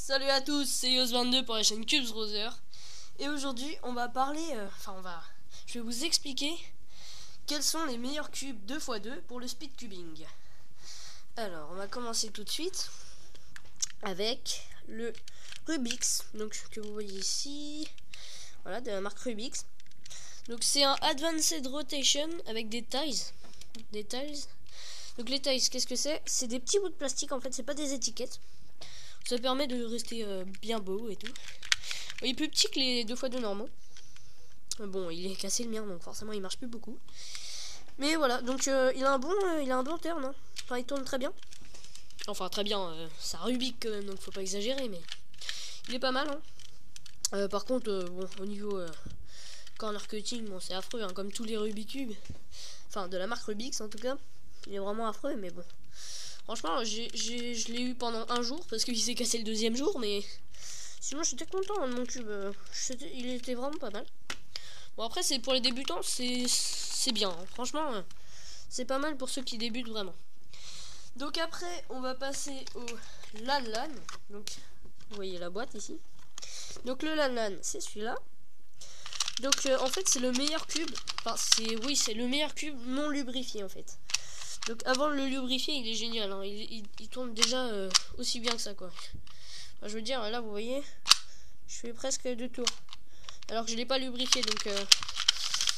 Salut à tous, c'est Yos22 pour la chaîne Cubes Browser. Et aujourd'hui, on va parler, je vais vous expliquer quels sont les meilleurs cubes 2x2 pour le speed cubing. Alors, on va commencer tout de suite avec le Rubik's, donc que vous voyez ici, voilà, de la marque Rubik's. Donc c'est un Advanced Rotation avec des tiles. Donc les tiles, qu'est-ce que c'est? C'est des petits bouts de plastique en fait, c'est pas des étiquettes. Ça permet de rester bien beau et tout. Il est plus petit que les 2x2 normaux. Bon, il est cassé le mien, donc forcément il marche plus beaucoup. Mais voilà, donc il a un bon turn, hein. Enfin, il tourne très bien. Enfin, très bien, c'est un Rubik quand même, donc faut pas exagérer, mais il est pas mal, hein. Par contre, bon, au niveau corner cutting, bon, c'est affreux, hein, comme tous les Rubik Cube. Enfin, de la marque Rubik's en tout cas. Il est vraiment affreux, mais bon. Franchement, je l'ai eu pendant un jour parce qu'il s'est cassé le deuxième jour, mais sinon j'étais content de mon cube. Il était vraiment pas mal. Bon, après, c'est pour les débutants, c'est bien, hein. Franchement, c'est pas mal pour ceux qui débutent vraiment. Donc après, on va passer au Lan. Donc, vous voyez la boîte ici. Donc le Lan, c'est celui-là. Donc en fait, c'est le meilleur cube. Enfin, c'est le meilleur cube non lubrifié en fait. Donc avant de le lubrifier, il est génial, hein. Il tourne déjà aussi bien que ça, quoi. Enfin, je veux dire, là vous voyez, je fais presque 2 tours. Alors que je l'ai pas lubrifié, donc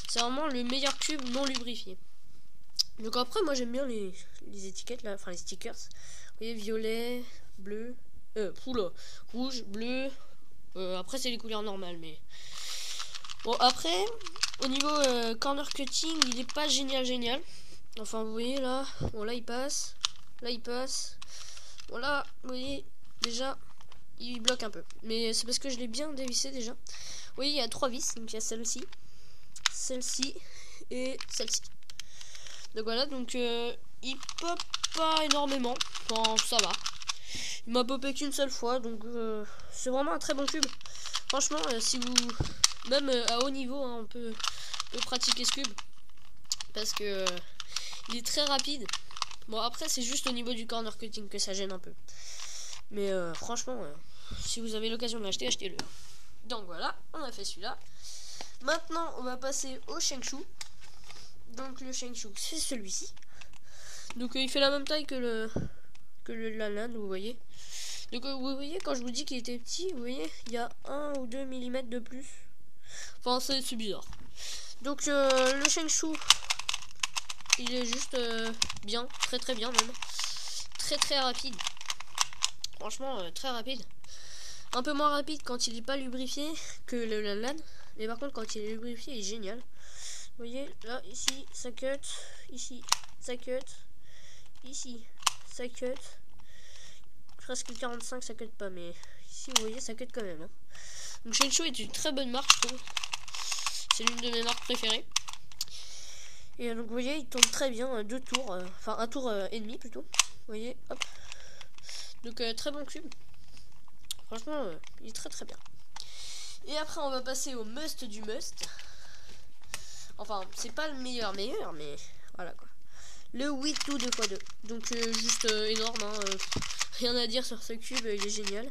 c'est vraiment le meilleur cube non lubrifié. Donc après, moi j'aime bien les étiquettes là, enfin les stickers. Vous voyez, violet, bleu, rouge, bleu. Après c'est les couleurs normales, mais bon, après au niveau corner cutting, il est pas génial. Enfin, vous voyez là, bon là il passe, bon là, vous voyez, déjà, il bloque un peu. Mais c'est parce que je l'ai bien dévissé déjà. Vous voyez, il y a 3 vis, donc il y a celle-ci et celle-ci. Donc voilà, donc il pop pas énormément, enfin ça va. Il m'a popé qu'une seule fois, donc c'est vraiment un très bon cube. Franchement, si vous, même à haut niveau, hein, on peut pratiquer ce cube. Parce que il est très rapide. Bon, après c'est juste au niveau du corner cutting que ça gêne un peu. Mais franchement, si vous avez l'occasion de l'acheter, achetez-le. Donc voilà, on a fait celui-là. Maintenant, on va passer au Shengshu. Donc le Shengshu, c'est celui-ci. Donc il fait la même taille que le Lan, vous voyez. Donc vous voyez, quand je vous dis qu'il était petit, vous voyez, il y a 1 ou 2 mm de plus. Enfin, c'est bizarre. Donc le Shengshu, il est juste bien, très bien même. Très rapide. Franchement, très rapide. Un peu moins rapide quand il n'est pas lubrifié que le Lan. Mais par contre, quand il est lubrifié, il est génial. Vous voyez, là, ici, ça cut. Ici, ça cut. Ici, ça cut. Presque 45, ça cut pas. Mais ici, vous voyez, ça cut quand même, hein. Donc, Shengshu est une très bonne marque, je trouve. C'est l'une de mes marques préférées. Et donc vous voyez, il tourne très bien, 2 tours, enfin un tour et demi plutôt. Vous voyez, hop. Donc très bon cube. Franchement, il est très bien. Et après, on va passer au must du must. Enfin, c'est pas le meilleur, mais voilà quoi. Le Wii2 2x2. Donc juste énorme, hein, rien à dire sur ce cube, il est génial.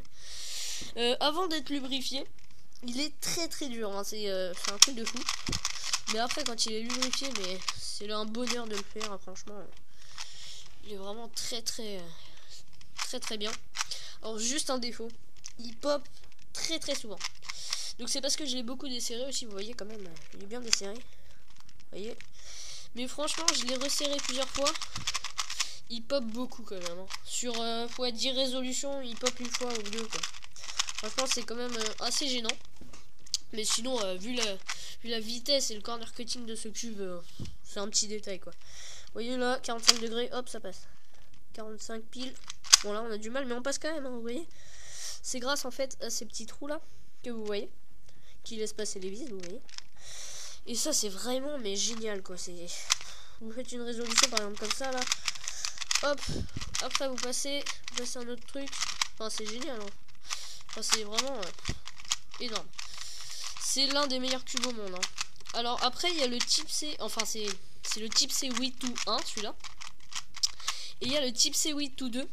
Avant d'être lubrifié, il est très dur, hein, c'est un truc de fou. Mais après, quand il est lubrifié, mais c'est un bonheur de le faire, hein, franchement. Il est vraiment très bien. Alors, juste un défaut, il pop très souvent. Donc c'est parce que je l'ai beaucoup desserré aussi, vous voyez quand même, il est bien desserré. Vous voyez. Mais franchement, je l'ai resserré plusieurs fois. Il pop beaucoup quand même, hein. Sur 10 résolutions, il pop une fois ou deux, quoi. Franchement, c'est quand même assez gênant. Mais sinon, vu la vitesse et le corner cutting de ce cube, c'est un petit détail, quoi. Vous voyez là, 45 degrés, hop, ça passe. 45 pile. Bon là, on a du mal, mais on passe quand même, hein, vous voyez. C'est grâce en fait à ces petits trous là que vous voyez, qui laissent passer les vis, vous voyez. Et ça, c'est vraiment mais génial, quoi. Vous faites une résolution par exemple comme ça là. Hop, après vous passez un autre truc. Enfin, c'est génial, hein. Enfin, c'est vraiment énorme. C'est l'un des meilleurs cubes au monde, hein. Alors après, il y a le type C, enfin c'est le type C Wii2 1, celui-là. Et il y a le type C Wii2 2.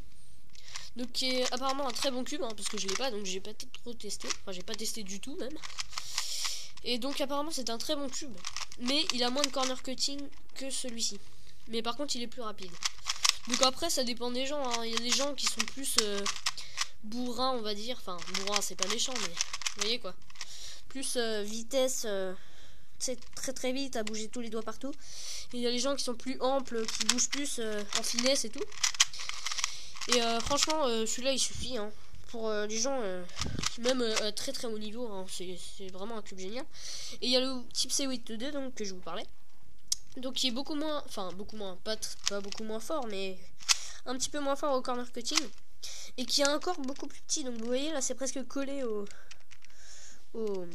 Donc qui est apparemment un très bon cube, hein, parce que je l'ai pas, donc j'ai pas trop testé. Enfin, j'ai pas testé du tout même. Et donc apparemment c'est un très bon cube, mais il a moins de corner cutting que celui-ci. Mais par contre il est plus rapide. Donc après ça dépend des gens, hein. Il y a des gens qui sont plus bourrins, on va dire. Enfin bourrin c'est pas méchant, mais vous voyez quoi. Plus vitesse, c'est très vite à bouger tous les doigts partout. Et il y a les gens qui sont plus amples, qui bougent plus en finesse et tout. Et franchement celui-là il suffit, hein. Pour les gens même très haut niveau, hein, c'est vraiment un cube génial. Et il y a le type C8-2 donc que je vous parlais, donc qui est beaucoup moins, enfin beaucoup moins, pas beaucoup moins fort, mais un petit peu moins fort au corner cutting, et qui a un corps beaucoup plus petit. Donc vous voyez là c'est presque collé aux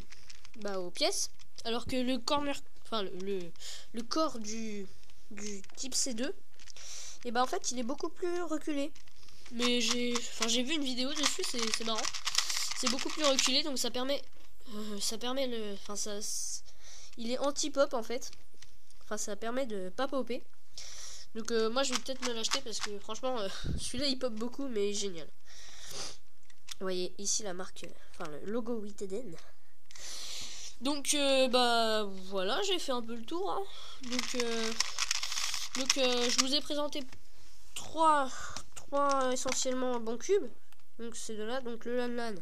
pièces, alors que le corner, enfin le corps du type C2, et ben en fait il est beaucoup plus reculé. Mais j'ai vu une vidéo dessus, c'est marrant. C'est beaucoup plus reculé, donc ça permet le, enfin ça, il est anti-pop en fait. Enfin ça permet de pas popper. Donc moi je vais peut-être me l'acheter parce que franchement celui-là il pop beaucoup, mais génial. Vous voyez ici la marque, enfin le logo Witeden. Donc bah voilà, j'ai fait un peu le tour, hein. Donc je vous ai présenté trois essentiellement bons cubes. Donc c'est de là, donc le Lanlan,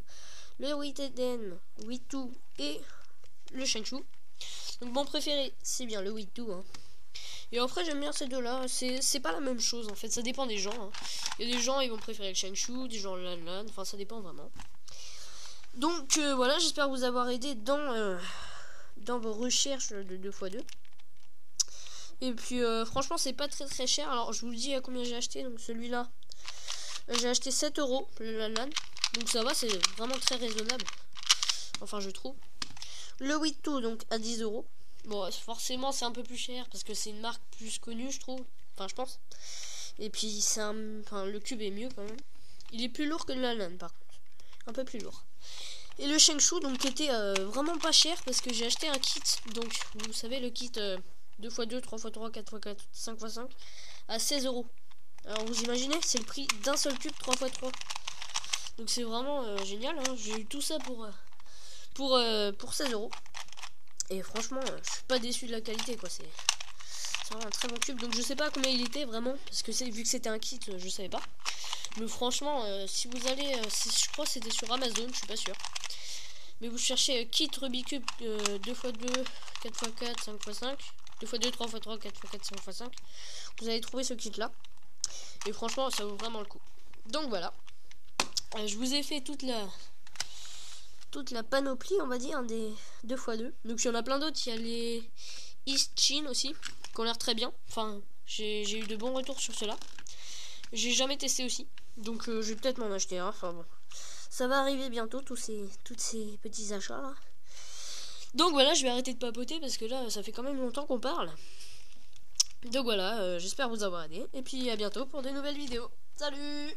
le Witeden, Witu et le Shanshu. Donc mon préféré c'est bien le Witu, hein. Et après j'aime bien ces deux là, c'est pas la même chose en fait, ça dépend des gens, hein. Il y a des gens ils vont préférer le Shanshu, des gens le Lanlan, enfin ça dépend vraiment. Donc voilà, j'espère vous avoir aidé dans vos recherches de 2x2. Et puis franchement c'est pas très cher. Alors je vous le dis à combien j'ai acheté. Donc celui-là j'ai acheté 7 €, le Lanlan. Donc ça va, c'est vraiment très raisonnable. Enfin je trouve. Le Witu donc à 10 €. Bon forcément c'est un peu plus cher parce que c'est une marque plus connue je trouve. Enfin je pense. Et puis c'est le cube est mieux quand même. Il est plus lourd que le Lanlan par contre. Un peu plus lourd. Et le Shanshu donc qui était vraiment pas cher parce que j'ai acheté un kit. Donc vous savez le kit 2x2, 3x3, 4x4, 5x5 à 16 €. Alors vous imaginez, c'est le prix d'un seul cube 3x3. Donc c'est vraiment génial, hein. J'ai eu tout ça pour 16 €. Et franchement, je suis pas déçu de la qualité quoi. C'est vraiment un très bon cube. Donc je sais pas combien il était vraiment, parce que vu que c'était un kit, je savais pas. Mais franchement, si vous allez, je crois que c'était sur Amazon, je suis pas sûr. Mais vous cherchez kit Rubik's Cube 2x2, 4x4, 5x5, 2x2, 3x3, 4x4, 5x5. Vous allez trouver ce kit là. Et franchement, ça vaut vraiment le coup. Donc voilà. Je vous ai fait toute la panoplie, on va dire, des 2x2. Donc il y en a plein d'autres. Il y a les East-Chin aussi, qui ont l'air très bien. Enfin, j'ai eu de bons retours sur cela. J'ai jamais testé aussi. Donc je vais peut-être m'en acheter un. Enfin bon. Ça va arriver bientôt, tous ces petits achats là. Donc voilà, je vais arrêter de papoter parce que là, ça fait quand même longtemps qu'on parle. Donc voilà, j'espère vous avoir aidé. Et puis à bientôt pour de nouvelles vidéos. Salut!